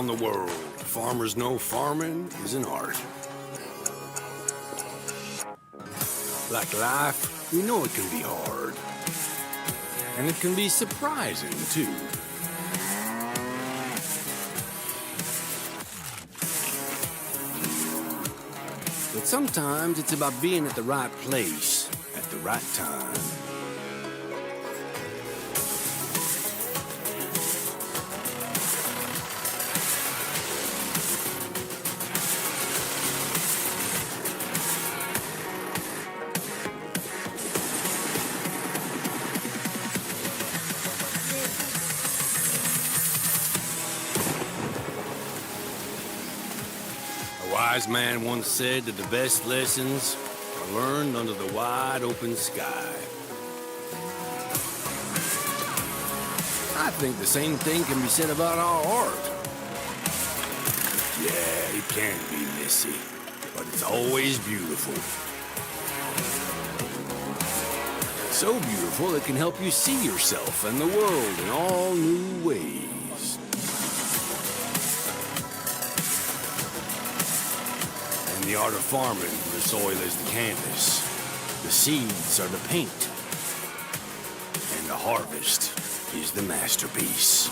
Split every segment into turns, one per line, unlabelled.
the world, farmers know farming is an art. Like life, we know it can be hard. And it can be surprising, too. But sometimes it's about being at the right place at the right time. A wise man once said that the best lessons are learned under the wide open sky. I think the same thing can be said about our art. Yeah, it can be messy, but it's always beautiful. So beautiful it can help you see yourself and the world in all new ways. In the art of farming, the soil is the canvas, the seeds are the paint, and the harvest is the masterpiece.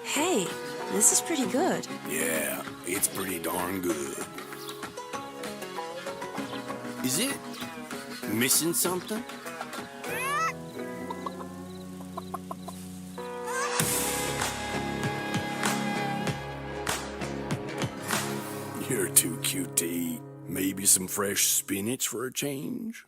Hey, this is pretty good.
Yeah, it's pretty darn good. Is it missing something? You're too cute to eat. Maybe some fresh spinach for a change?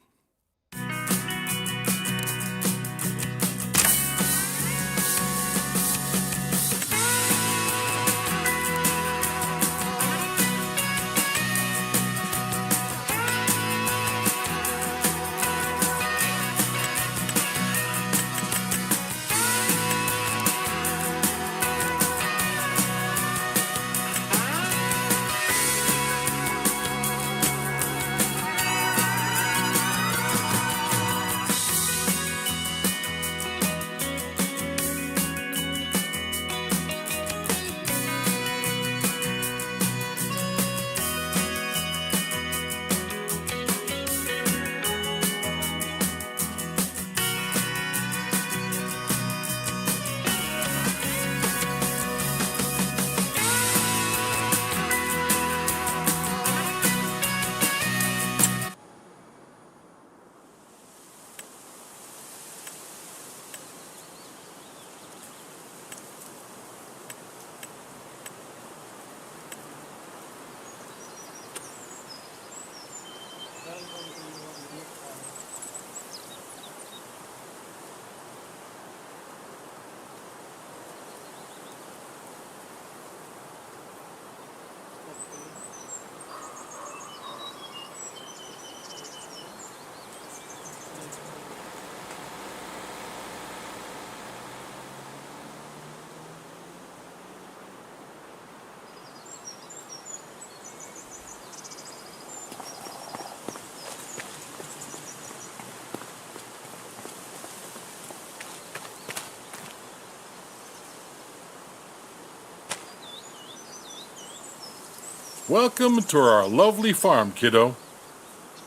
Welcome to our lovely farm, kiddo.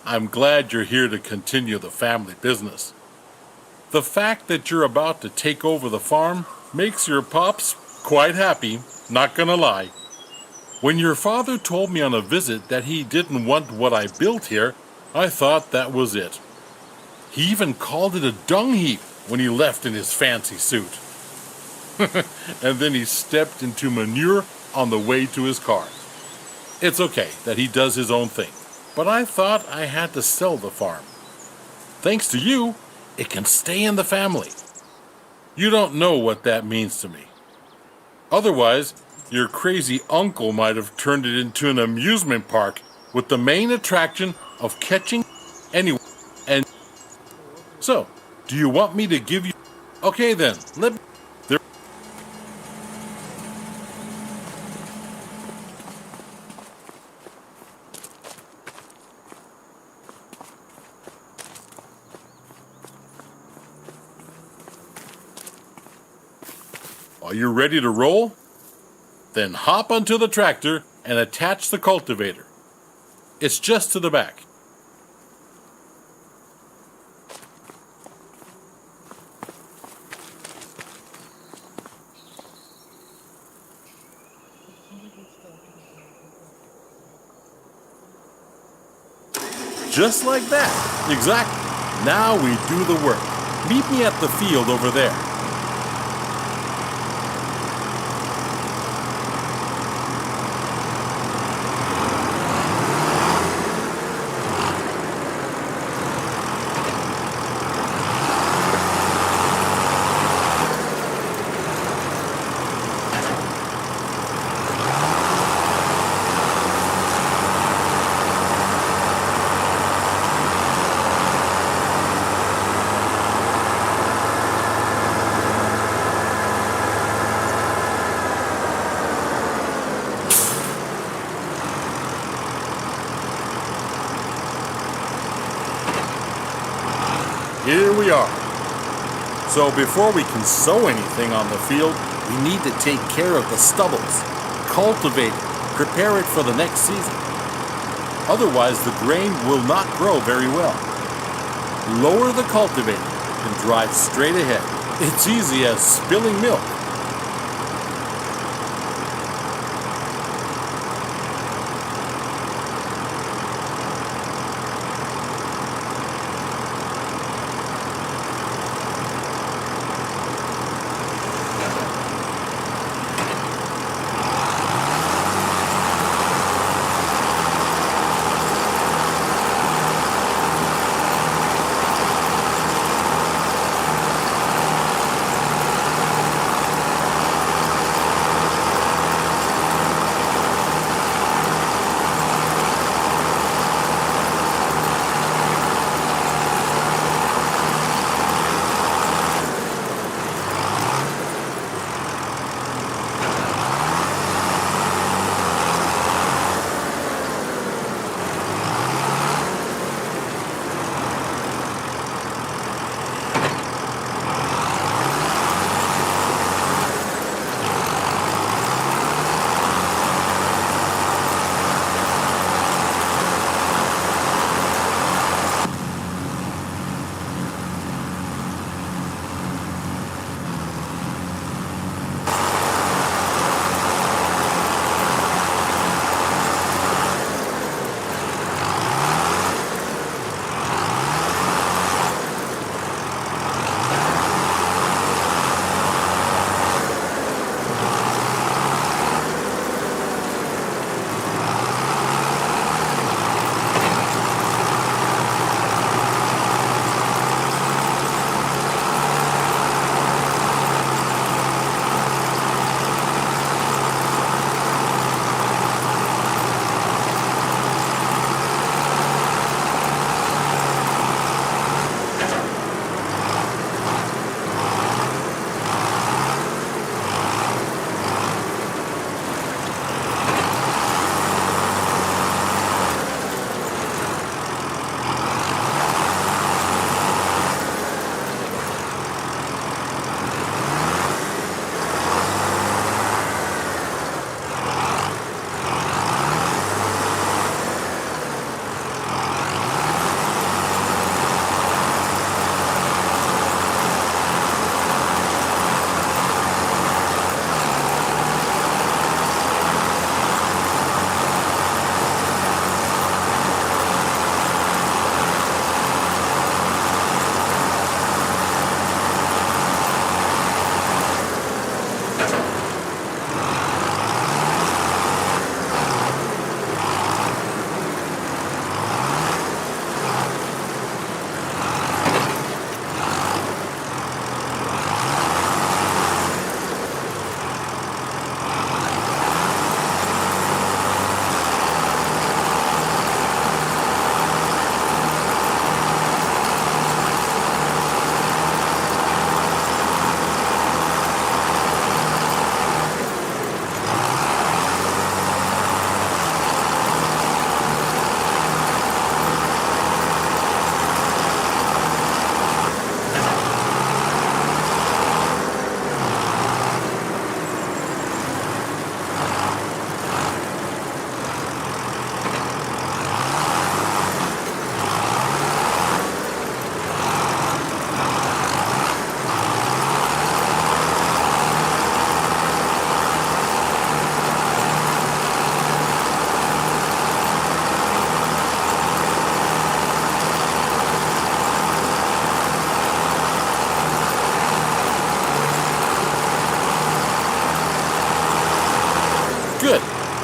I'm glad you're here to continue the family business. The fact that you're about to take over the farm makes your pops quite happy, not gonna lie. When your father told me on a visit that he didn't want what I built here, I thought that was it. He even called it a dung heap when he left in his fancy suit. And then he stepped into manure on the way to his car. It's okay that he does his own thing, but I thought I had to sell the farm. Thanks to you, it can stay in the family. You don't know what that means to me. Otherwise, your crazy uncle might have turned it into an amusement park with the main attraction of catching anyone. And so, do you want me to give you... Okay then, Are you ready to roll? Then hop onto the tractor and attach the cultivator. It's just to the back. Just like that. Exactly. Now we do the work. Meet me at the field over there. Here we are. So before we can sow anything on the field, we need to take care of the stubbles, cultivate it, prepare it for the next season. Otherwise, the grain will not grow very well. Lower the cultivator and drive straight ahead. It's easy as spilling milk.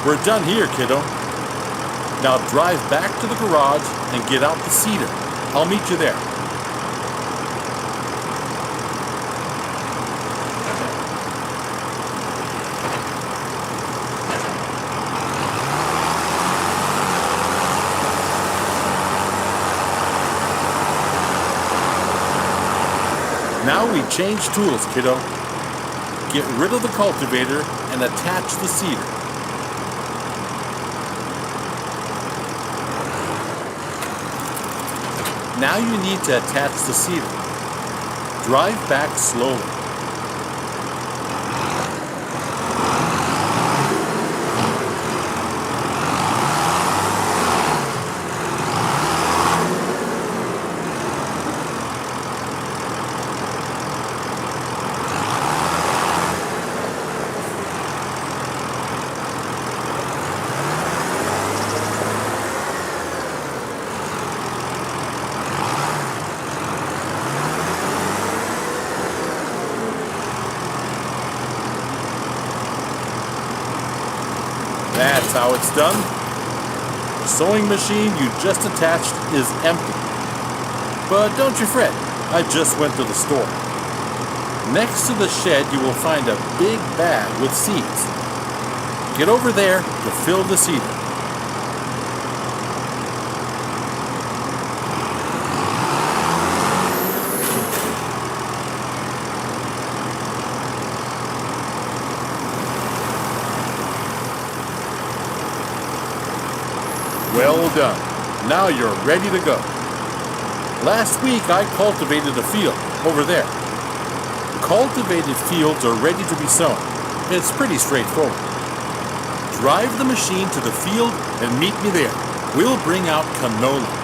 We're done here, kiddo. Now drive back to the garage and get out the seeder. I'll meet you there. Now we change tools, kiddo. Get rid of the cultivator and attach the seeder. Now you need to attach the seeder. Drive back slowly. That's how it's done. The sewing machine you just attached is empty. But don't you fret, I just went to the store. Next to the shed you will find a big bag with seeds. Get over there to fill the seeder. Well done. Now you're ready to go. Last week I cultivated a field over there. Cultivated fields are ready to be sown. It's pretty straightforward. Drive the machine to the field and meet me there. We'll bring out canola.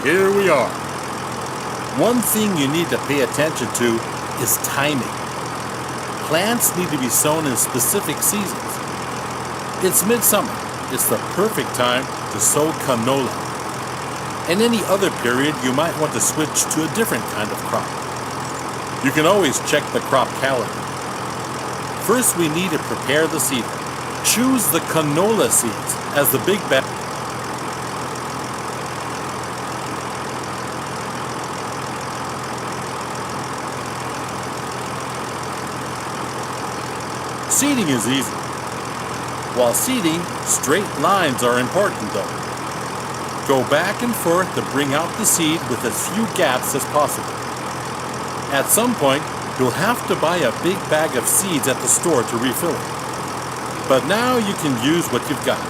Here we are. One thing you need to pay attention to is timing. Plants need to be sown in specific seasons. It's midsummer. It's the perfect time to sow canola. In any other period, you might want to switch to a different kind of crop. You can always check the crop calendar. First, we need to prepare the seed. Choose the canola seeds as the big bag. Seeding is easy. While seeding, straight lines are important though. Go back and forth to bring out the seed with as few gaps as possible. At some point, you'll have to buy a big bag of seeds at the store to refill it. But now you can use what you've got.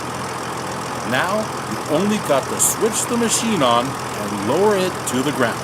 Now, you've only got to switch the machine on and lower it to the ground.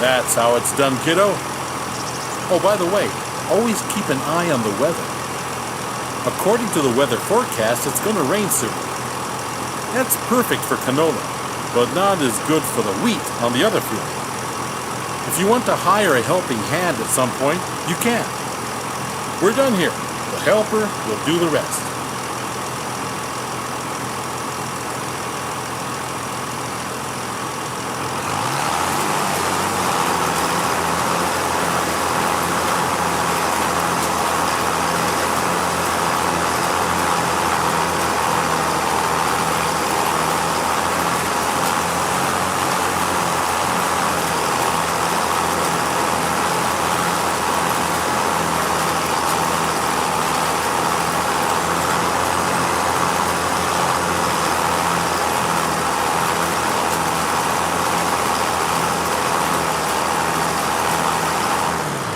That's how it's done, kiddo. Oh, by the way, always keep an eye on the weather. According to the weather forecast, it's going to rain soon. That's perfect for canola, but not as good for the wheat on the other field. If you want to hire a helping hand at some point, you can. We're done here. The helper will do the rest.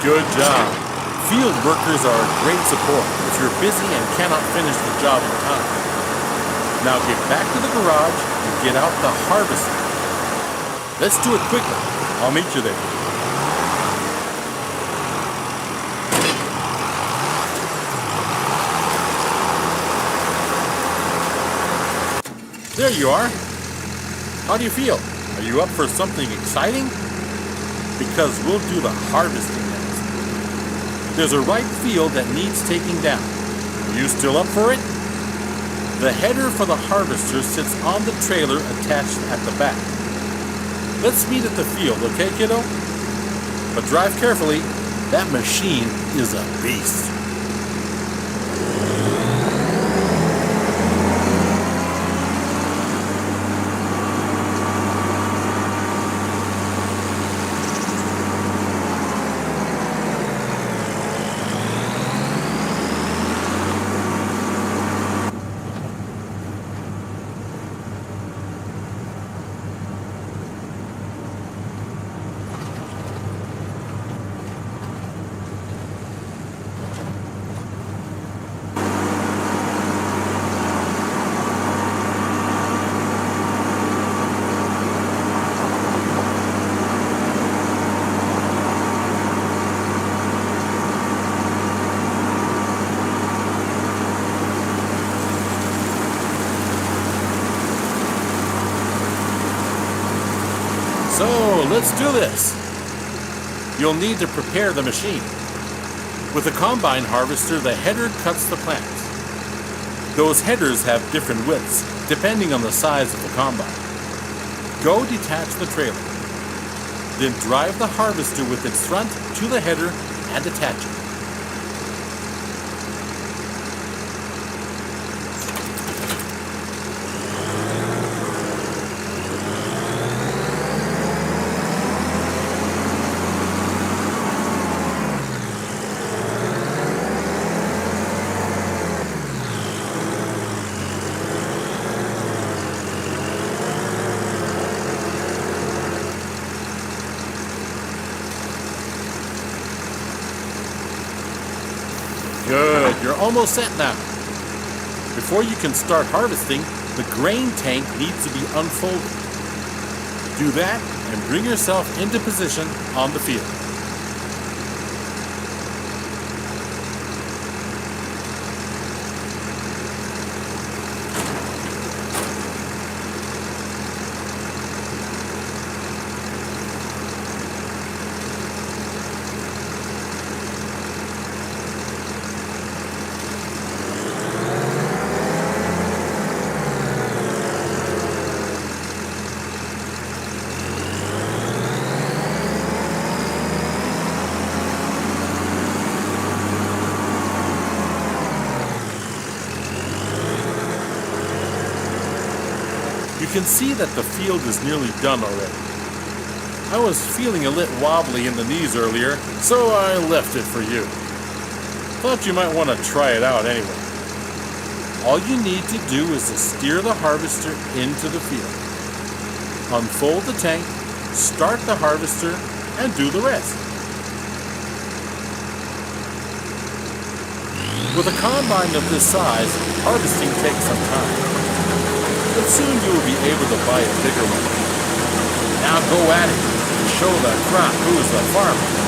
Good job. Field workers are a great support if you're busy and cannot finish the job in time. Now get back to the garage and get out the harvester. Let's do it quickly. I'll meet you there. There you are. How do you feel? Are you up for something exciting? Because we'll do the harvesting next. There's a ripe field that needs taking down. Are you still up for it? The header for the harvester sits on the trailer attached at the back. Let's meet at the field, okay, kiddo? But drive carefully. That machine is a beast. So, let's do this. You'll need to prepare the machine. With a combine harvester, the header cuts the plants. Those headers have different widths, depending on the size of the combine. Go detach the trailer. Then drive the harvester with its front to the header and attach it. Good, you're almost set now. Before you can start harvesting, the grain tank needs to be unfolded. Do that and bring yourself into position on the field. You can see that the field is nearly done already. I was feeling a little wobbly in the knees earlier, so I left it for you. Thought you might want to try it out anyway. All you need to do is to steer the harvester into the field. Unfold the tank, start the harvester, and do the rest. With a combine of this size, harvesting takes some time. But soon you will be able to buy a bigger one. Now go at it. show the crop who's the farmer.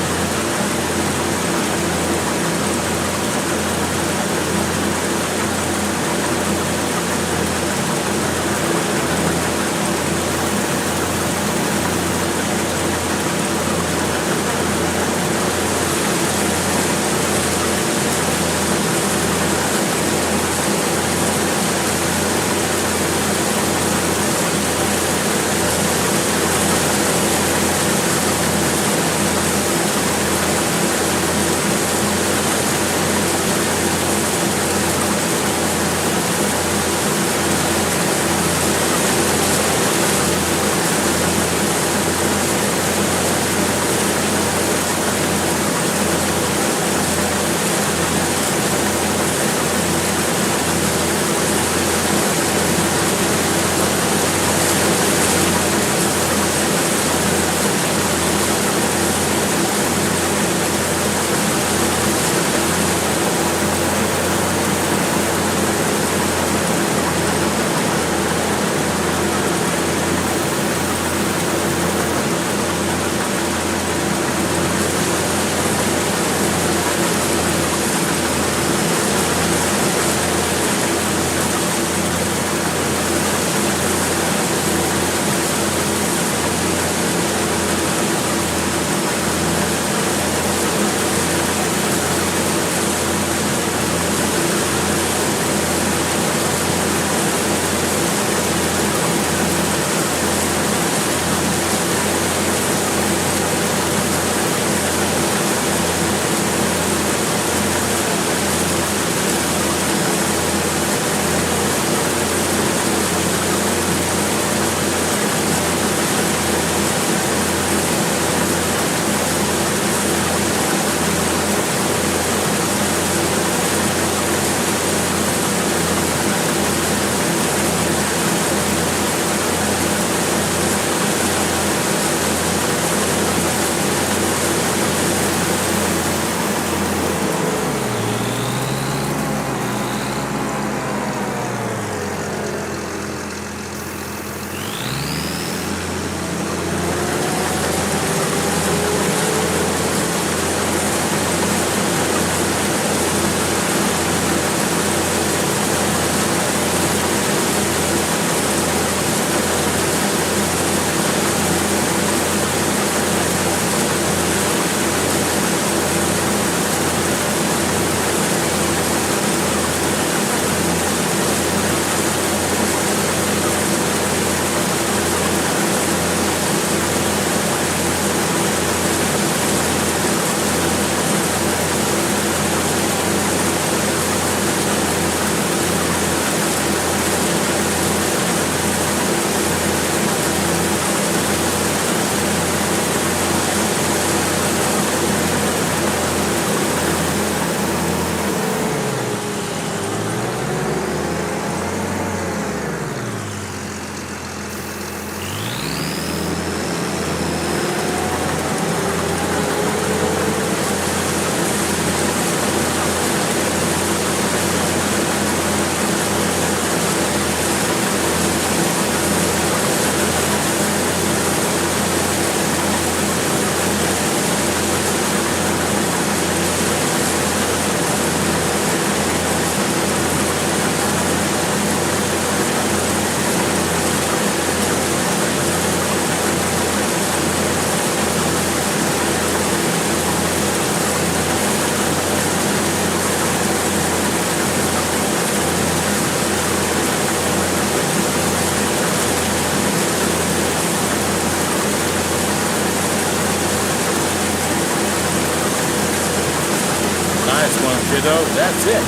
Kiddo, that's it.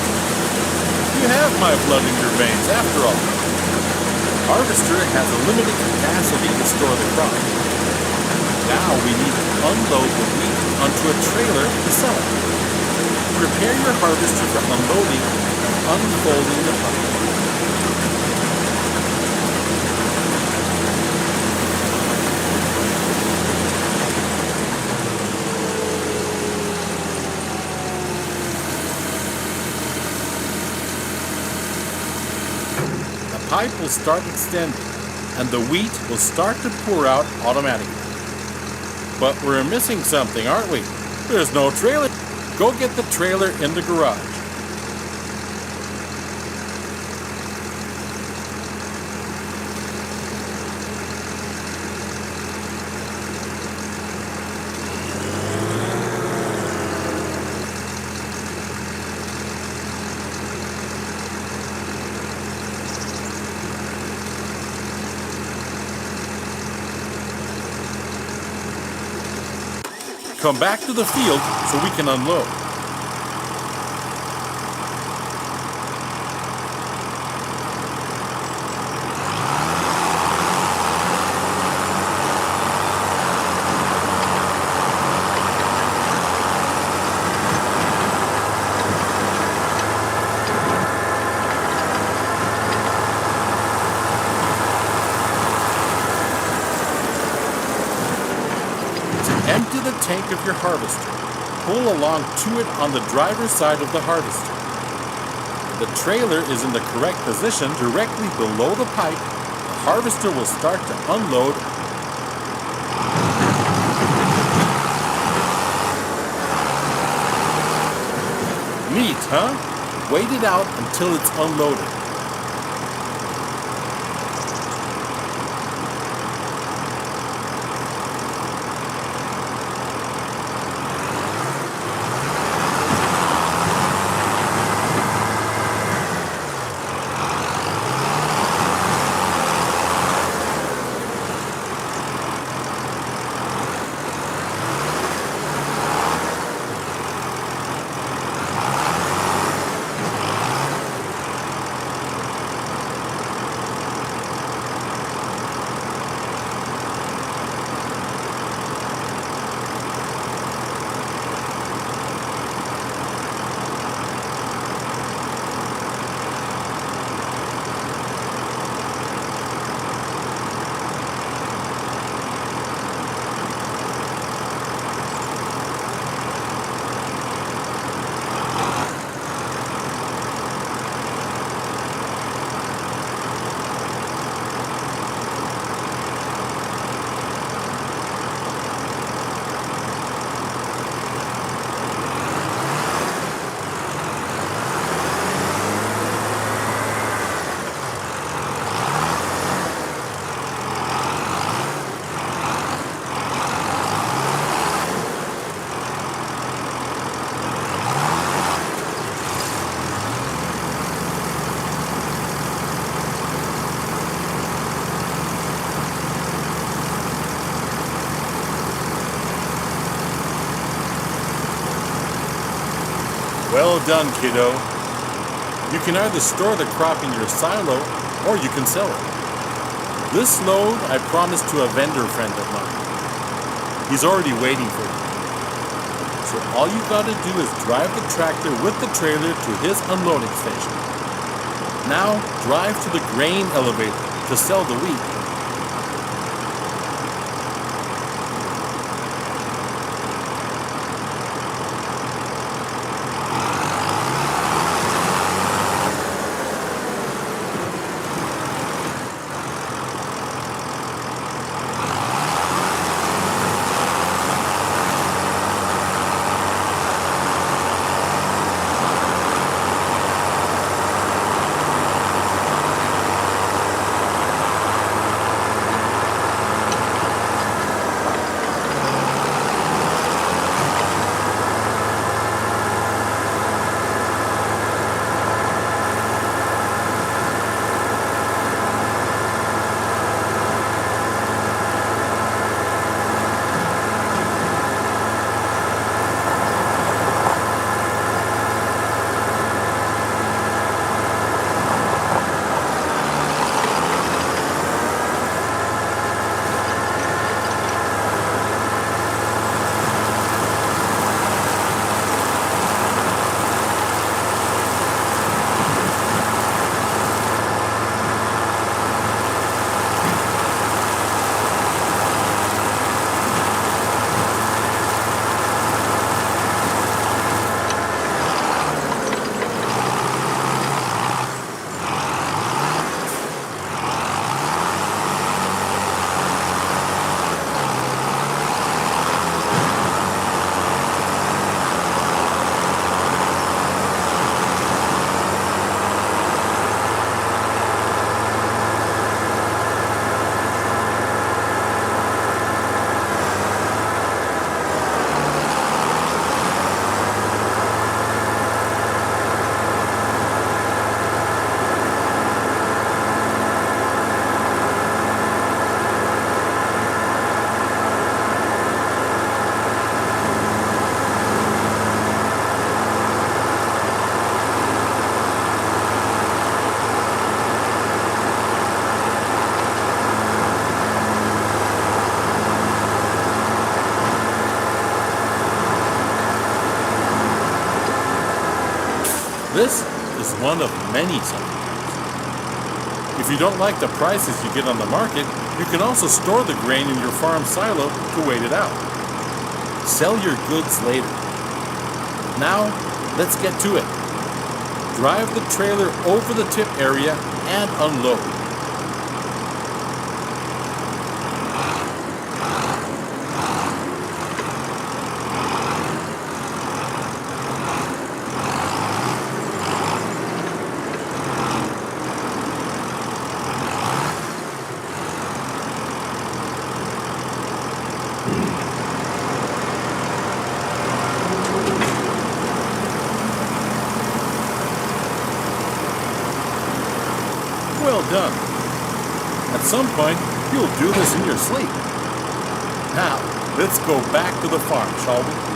You have my blood in your veins, after all. The harvester has a limited capacity to store the crop. Now we need to unload the wheat onto a trailer to sell it. Prepare your harvester for unloading and unfolding the crop. The pipe will start extending, and the wheat will start to pour out automatically. But we're missing something, aren't we? There's no trailer. Go get the trailer in the garage. Come back to the field so we can unload. Empty the tank of your harvester. Pull along to it on the driver's side of the harvester. The trailer is in the correct position directly below the pipe. The harvester will start to unload. Neat, huh? Wait it out until it's unloaded. Well done, kiddo. You can either store the crop in your silo or you can sell it. This load I promised to a vendor friend of mine. He's already waiting for you. So all you gotta do is drive the tractor with the trailer to his unloading station. Now drive to the grain elevator to sell the wheat. This is one of many supplements. If you don't like the prices you get on the market, you can also store the grain in your farm silo to wait it out. Sell your goods later. Now, let's get to it. Drive the trailer over the tip area and unload. Well done. At some point, you'll do this in your sleep. Now, let's go back to the farm, shall we?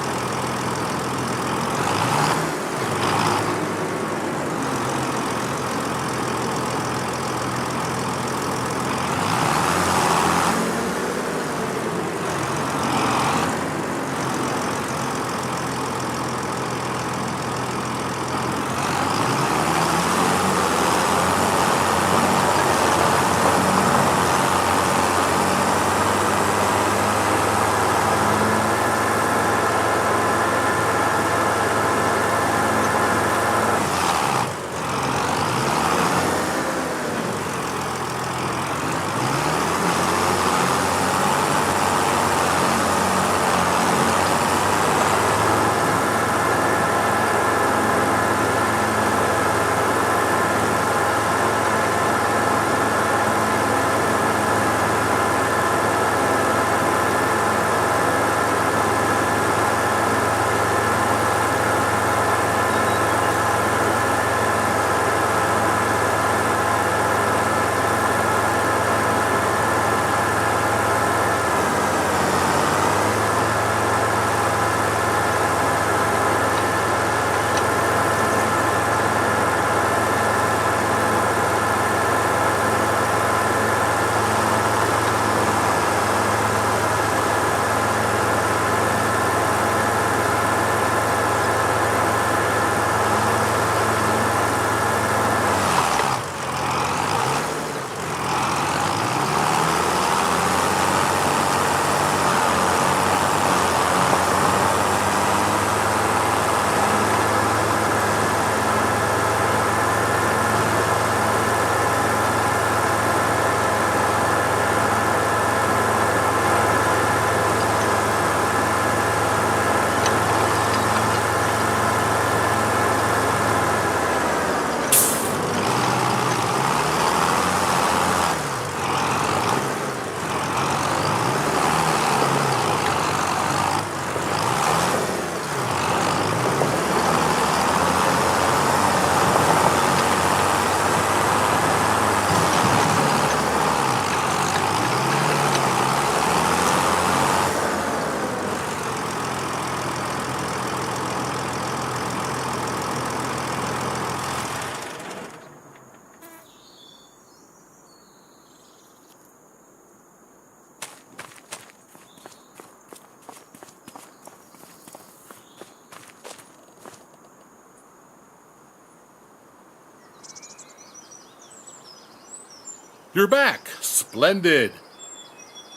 You're back. Splendid.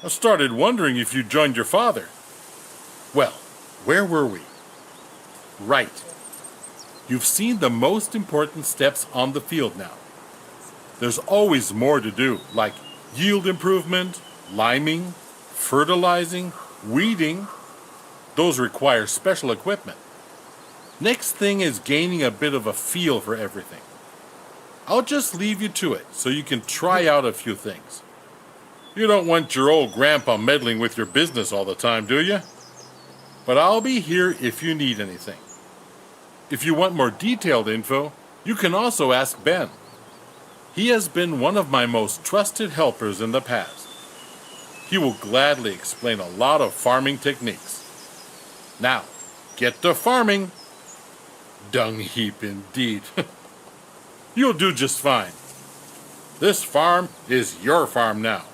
I started wondering if you joined your father. Well, where were we? Right. You've seen the most important steps on the field now. There's always more to do, like yield improvement, liming, fertilizing, weeding. Those require special equipment. Next thing is gaining a bit of a feel for everything. I'll just leave you to it so you can try out a few things. You don't want your old grandpa meddling with your business all the time, do you? But I'll be here if you need anything. If you want more detailed info, you can also ask Ben. He has been one of my most trusted helpers in the past. He will gladly explain a lot of farming techniques. Now, get to farming. Dung heap indeed. You'll do just fine. This farm is your farm now.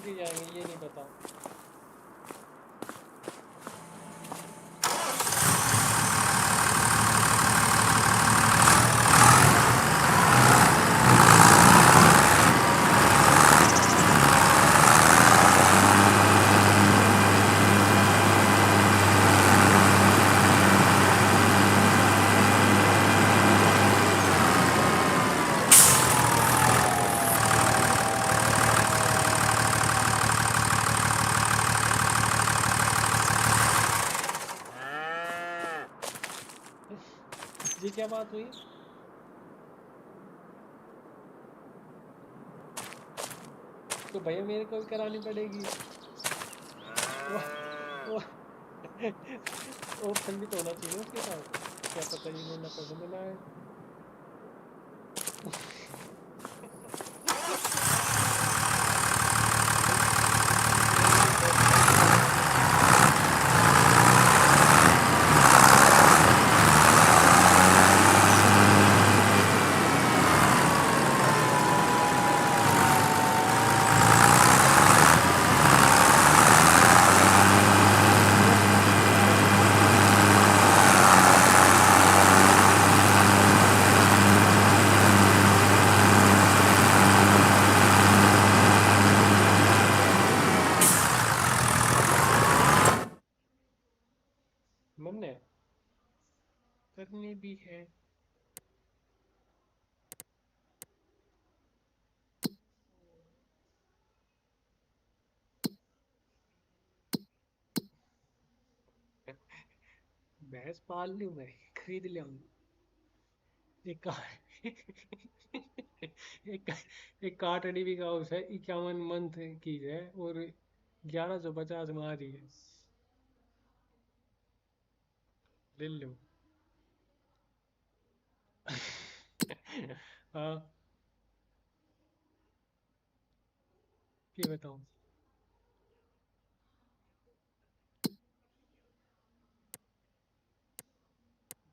के जाएंगे ये नहीं पता। ये क्या बात हुई? तो भैया मेरे को भी करानी पड़ेगी। वो ऑप्शन भी तो होना चाहिए उसके पास। क्या पता इन्हें ना पसंद ना आए। मन्ने करनी भी है। भैंस पाल लूं मैं, खरीद ले आऊं। एक का एक एक काटड़ी भी का है 51 मंथ की है और 1150 में आ रही है। ले लो। हाँ ये बताओ।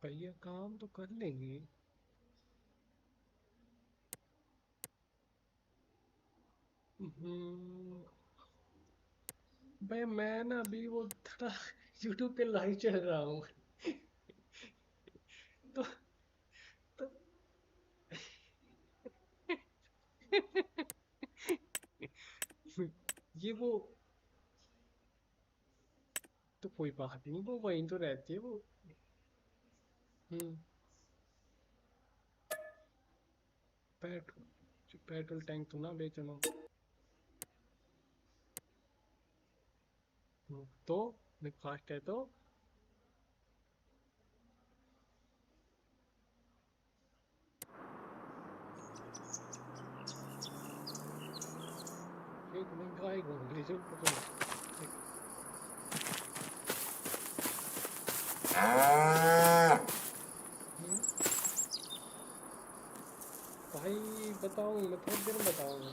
भैया काम तो कर लेंगे। हम्म, भाई मैं ना अभी वो थोड़ा यूट्यूब पे लाइव चल रहा हूँ। तो, तो ये वो तो कोई बात नहीं, वो वहीं तो रहती है वो। हम्म पेट्रोल पेट्रोल टैंक तो ना बेचना। तो फास्ट है तो एक में गाय घूम रही जो पता नहीं। हम्म, भाई बताऊं मैं थोड़ी देर में बताऊंगा।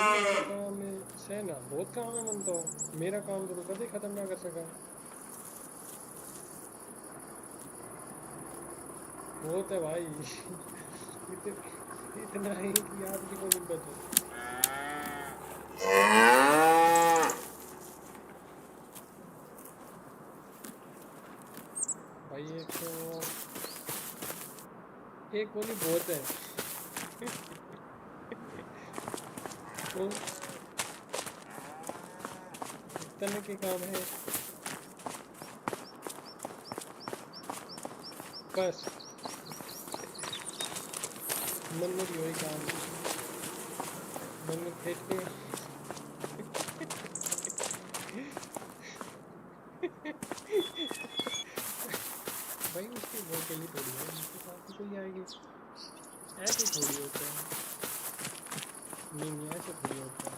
मन का काम है सहना बहुत काम है मन तो। मेरा काम तो कभी खत्म ना कर सका। बहुत है भाई। इतना ही कि आपकी को नहीं बचे। भाई एक गोली बहुत है। तो इतने के काम है बस। मन में भी वही काम है। मन में खेत के भाई उसकी वो अकेली थोड़ी है, उसके साथ भी कोई आएगी। ऐसे थोड़ी होता है। नहीं नहीं ऐसे थोड़ी होता है।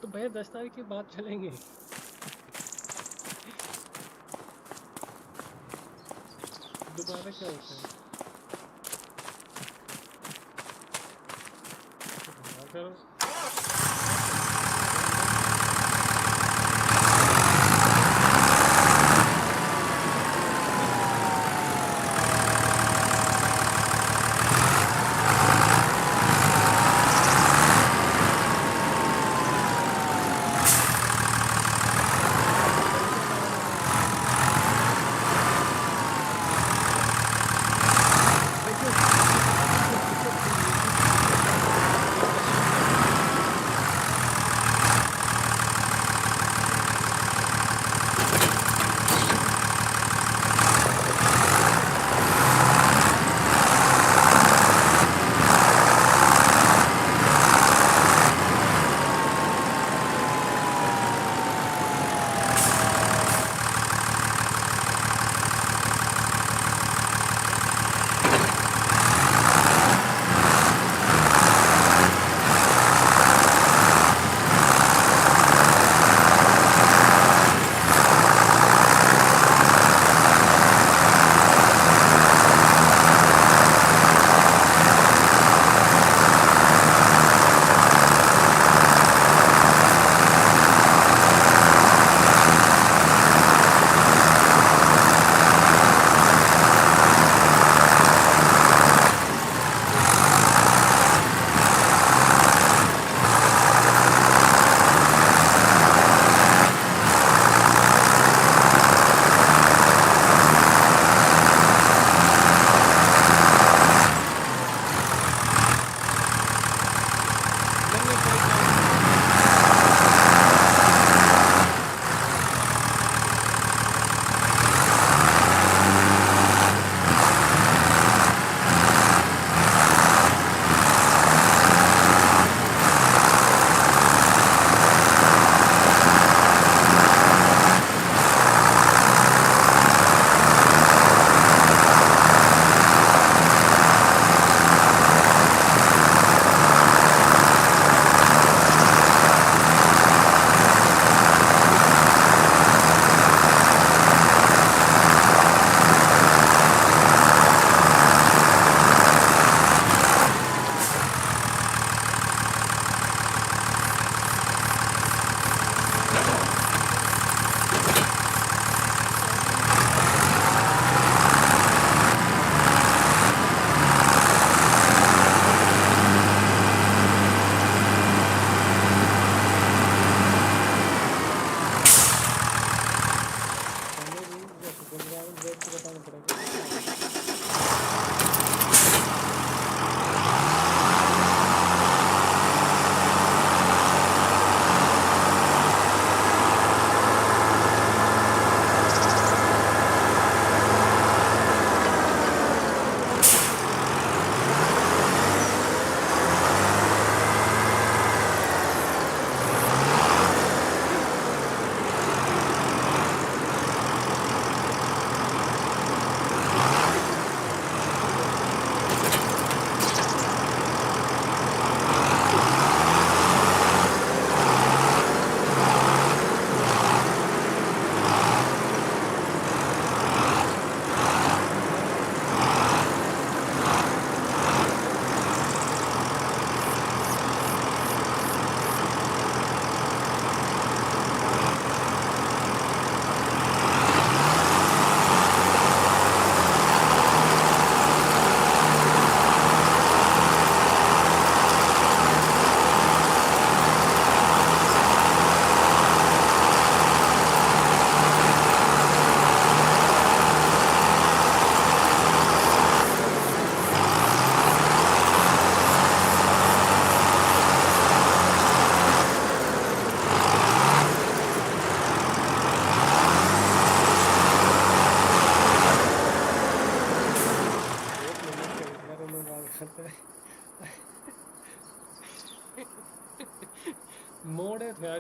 तो भैया 10 तारीख की बात चलेंगे। दोबारा क्या होता है? तो करो।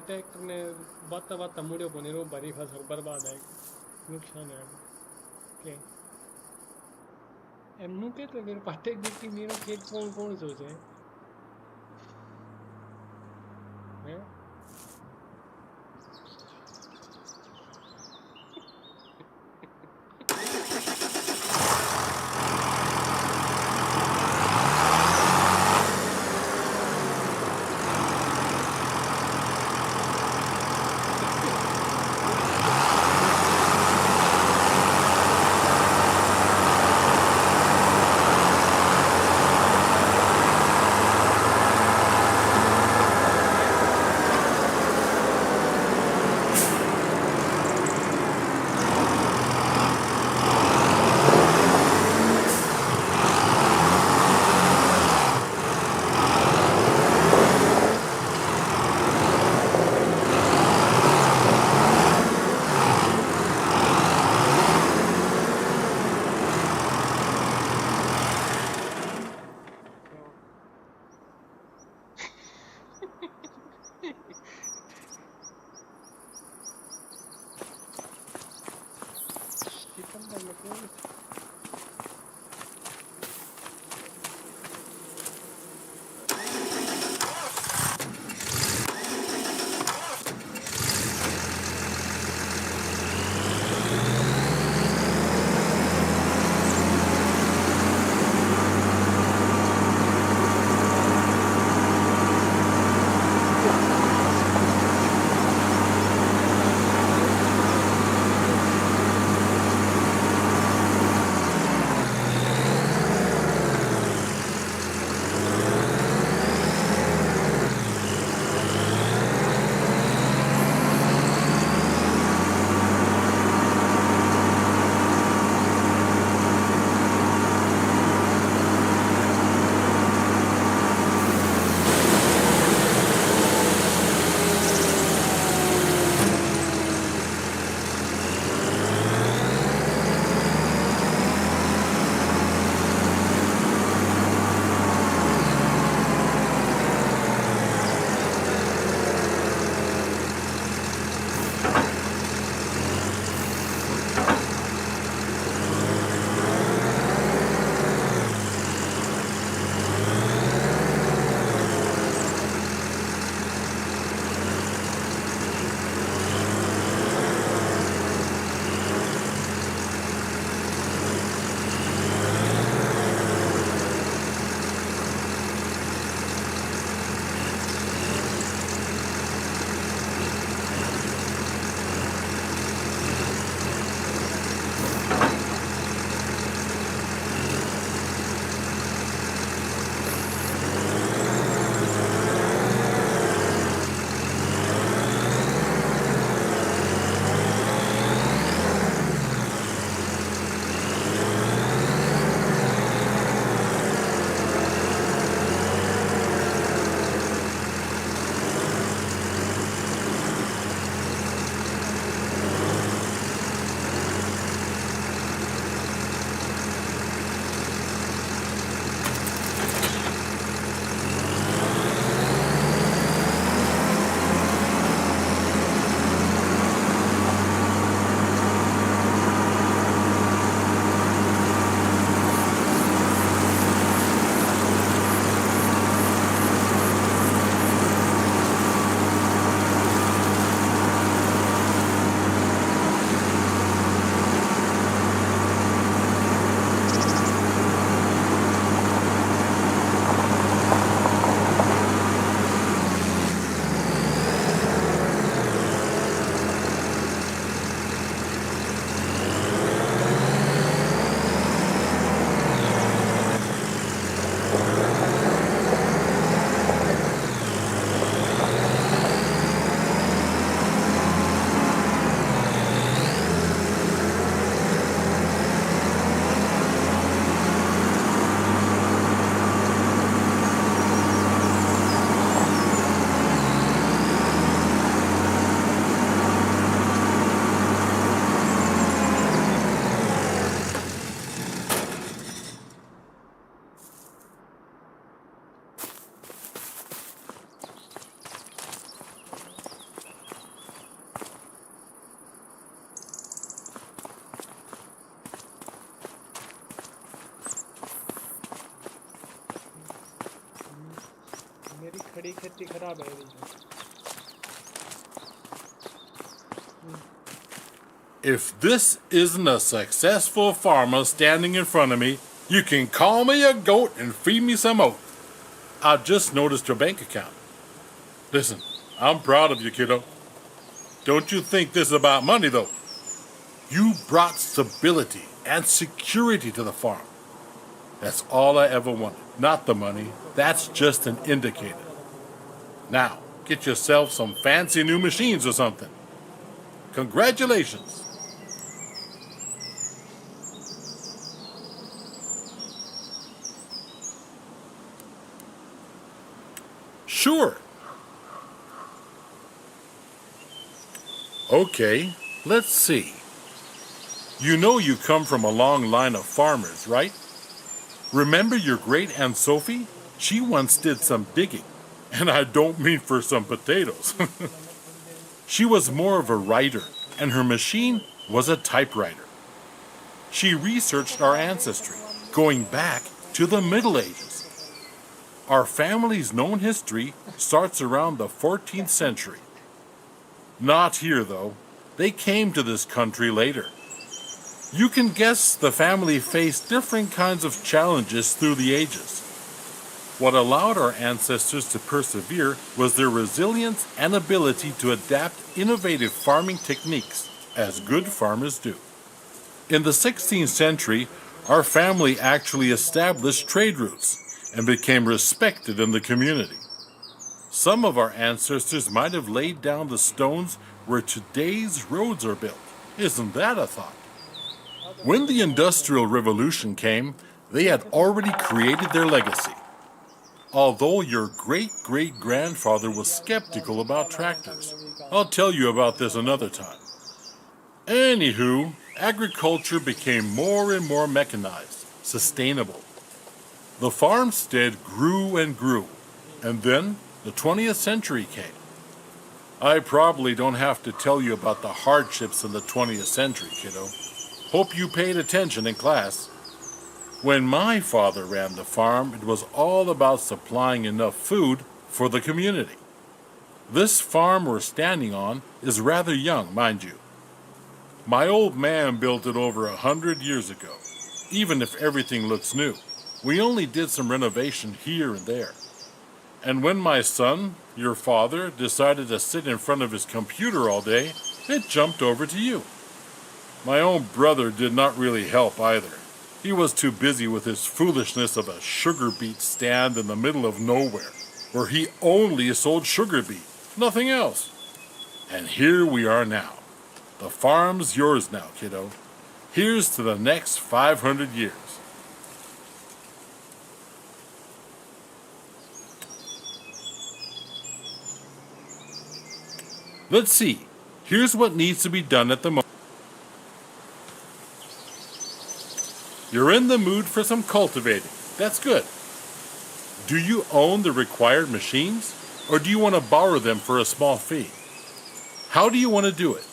ટ્રેક્ટર ને વાતા વાતા મૂડ્યો પણ એનો ભારી ફસલ બરબાદ આવી નુકસાન આવ્યું કે એમનું કે તો મેરે પાટેક દીકરી મેરો ખેત કોણ કોણ સોચે હે સિકંદર ને કોણ साड़ी खेती खराब है
If this isn't a successful farmer standing in front of me, you can call me a goat and feed me some oat. I've just noticed your bank account. Listen, I'm proud of you, kiddo. Don't you think this is about money, though? You brought stability and security to the farm. That's all I ever wanted. Not the money. That's just an indicator. Now, get yourself some fancy new machines or something. Congratulations. Sure. Okay, let's see. You know you come from a long line of farmers, right? Remember your great Aunt Sophie? She once did some digging, and I don't mean for some potatoes. She was more of a writer, and her machine was a typewriter. She researched our ancestry, going back to the Middle Ages. Our family's known history starts around the 14th century. Not here, though. They came to this country later. You can guess the family faced different kinds of challenges through the ages. What allowed our ancestors to persevere was their resilience and ability to adapt innovative farming techniques, as good farmers do. In the 16th century, our family actually established trade routes and became respected in the community. Some of our ancestors might have laid down the stones where today's roads are built. Isn't that a thought? When the Industrial Revolution came, they had already created their legacy. Although your great-great-grandfather was skeptical about tractors. I'll tell you about this another time. Anywho, agriculture became more and more mechanized, sustainable. The farmstead grew and grew, and then the 20th century came. I probably don't have to tell you about the hardships in the 20th century, kiddo. Hope you paid attention in class. When my father ran the farm, it was all about supplying enough food for the community. This farm we're standing on is rather young, mind you. My old man built it over 100 years ago, even if everything looks new. We only did some renovation here and there. And when my son, your father, decided to sit in front of his computer all day, it jumped over to you. My own brother did not really help either. He was too busy with his foolishness of a sugar beet stand in the middle of nowhere, where he only sold sugar beet, nothing else. And here we are now. The farm's yours now, kiddo. Here's to the next 500 years. Let's see. Here's what needs to be done at the moment. You're in the mood for some cultivating. That's good. Do you own the required machines, or do you want to borrow them for a small fee? How do you want to do it?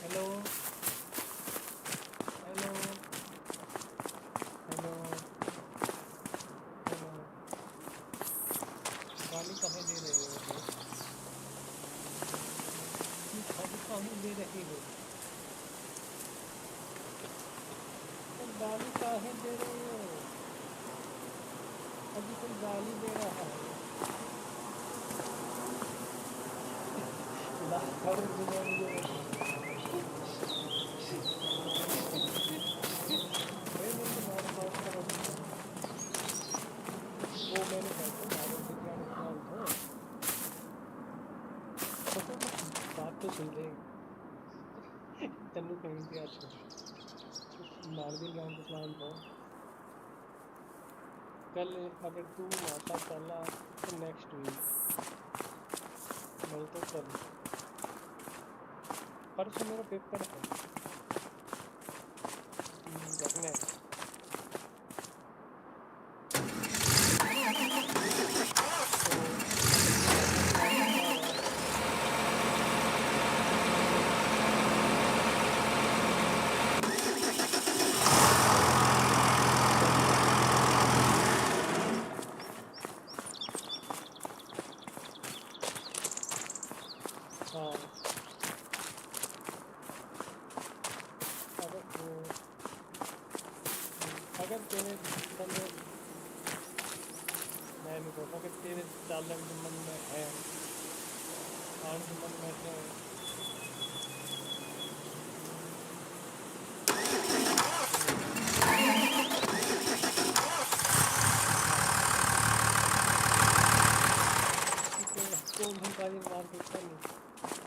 Hello. Hello. Hello. Hello. गाली कहाँ दे रहे हो? गाली कहाँ दे रही हो? गाली कहाँ दे रहे हो? अभी कोई गाली दे रहा है। हर बात तो सुन ले तेनू कहीं भी अच्छा नारदी गांव के प्लान हो कल अगर तू माता चला तो नेक्स्ट वीक नहीं तो कल परसों मेरा पेपर है देखने अगर तेरे तने मैं नहीं कहता कि तेरे चालन के मन में है खान के मन में है तो कौन हम काजी मार सकता नहीं